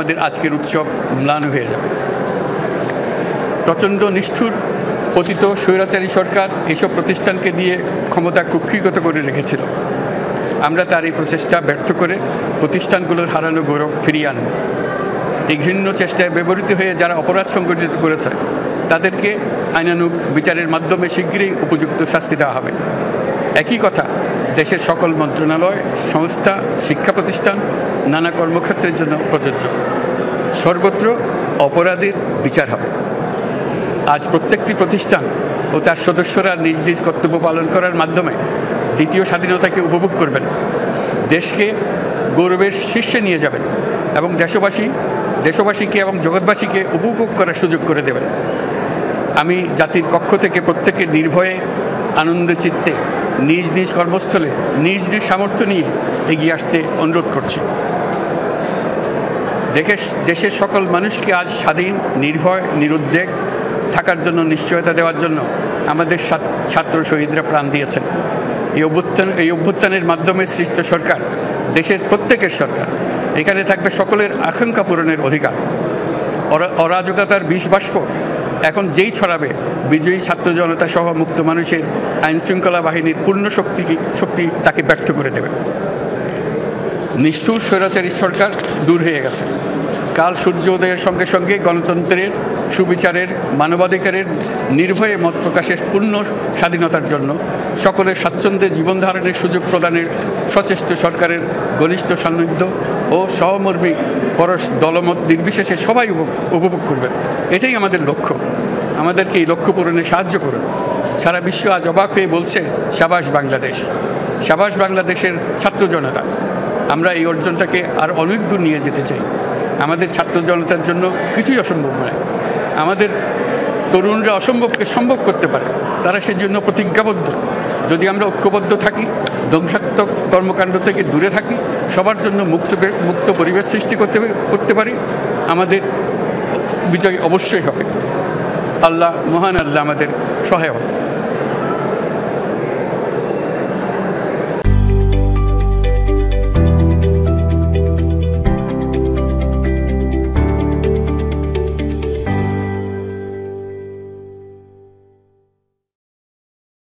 আমাদের আজকের উৎসব ম্লান হয়ে যাবে। প্রচণ্ড নিষ্ঠুর পতিত স্বৈরাচারী সরকার এসব প্রতিষ্ঠানকে দিয়ে ক্ষমতা কুক্ষিগত করে রেখেছিল। আমরা তার এই প্রচেষ্টা ব্যর্থ করে প্রতিষ্ঠানগুলোর হারানো গৌরব ফিরিয়ে আনব। এই ঘৃণ্য চেষ্টায় ব্যবহৃত হয়ে যারা অপরাধ সংগঠিত করেছে তাদেরকে আইনানুগ বিচারের মাধ্যমে শীঘ্রই উপযুক্ত শাস্তি দেওয়া হবে। একই কথা দেশের সকল মন্ত্রণালয়, সংস্থা, শিক্ষা প্রতিষ্ঠান, নানা কর্মক্ষেত্রের জন্য প্রযোজ্য। সর্বত্র অপরাধীর বিচার হবে। আজ প্রত্যেকটি প্রতিষ্ঠান ও তার সদস্যরা নিজ নিজ কর্তব্য পালন করার মাধ্যমে দ্বিতীয় স্বাধীনতাকে উপভোগ করবেন, দেশকে গৌরবের শীর্ষে নিয়ে যাবেন এবং দেশবাসীকে এবং জগৎবাসীকে উপভোগ করার সুযোগ করে দেবেন। আমি জাতির পক্ষ থেকে প্রত্যেকে নির্ভয়ে আনন্দ চিত্তে নিজ নিজ কর্মস্থলে নিজ নিজ সামর্থ্য নিয়ে এগিয়ে আসতে অনুরোধ করছি। দেশের সকল মানুষকে আজ স্বাধীন, নির্ভয়, নিরুদ্বেগ থাকার জন্য নিশ্চয়তা দেওয়ার জন্য আমাদের ছাত্র শহীদরা প্রাণ দিয়েছেন। এই অভ্যুত্থানের মাধ্যমে সৃষ্ট সরকার দেশের প্রত্যেকের সরকার। এখানে থাকবে সকলের আকাঙ্ক্ষা পূরণের অধিকার। অরাজকতার বিষবাষ্প এখন যেই ছড়াবে, বিজয়ী ছাত্র জনতা সহ মুক্ত মানুষের আইনশৃঙ্খলা বাহিনীর পূর্ণ শক্তি তাকে ব্যর্থ করে দেবে। নিষ্ঠুর স্বৈরাচারী সরকার দূর হয়ে গেছে। কাল সূর্য উদয়ের সঙ্গে সঙ্গে গণতন্ত্রের, সুবিচারের, মানবাধিকারের, নির্ভয়ে মত প্রকাশের পূর্ণ স্বাধীনতার জন্য সকলের স্বাচ্ছন্দ্যে জীবন ধারণের সুযোগ প্রদানের সচেষ্ট সরকারের ঘনিষ্ঠ সান্নিধ্য ও সহমর্মী পরশ দলমত নির্বিশেষে সবাই উপভোগ করবেন। এটাই আমাদের লক্ষ্য। আমাদেরকে এই লক্ষ্য পূরণে সাহায্য করুন। সারা বিশ্ব আজ অবাক হয়ে বলছে, সাবাস বাংলাদেশ, সাবাস বাংলাদেশের ছাত্র জনতা। আমরা এই অর্জনটাকে আর অনেক দূর নিয়ে যেতে চাই। আমাদের ছাত্র জনতার জন্য কিছুই অসম্ভব নয়। আমাদের তরুণরা অসম্ভবকে সম্ভব করতে পারে, তারা সেজন্য প্রতিজ্ঞাবদ্ধ। যদি আমরা ঐক্যবদ্ধ থাকি, ধ্বংসাত্মক কর্মকাণ্ড থেকে দূরে থাকি, সবার জন্য মুক্ত পরিবেশ সৃষ্টি করতে পারি, আমাদের বিজয় অবশ্যই হবে। আল্লাহ, মহান আল্লাহ আমাদের সহায় হবে।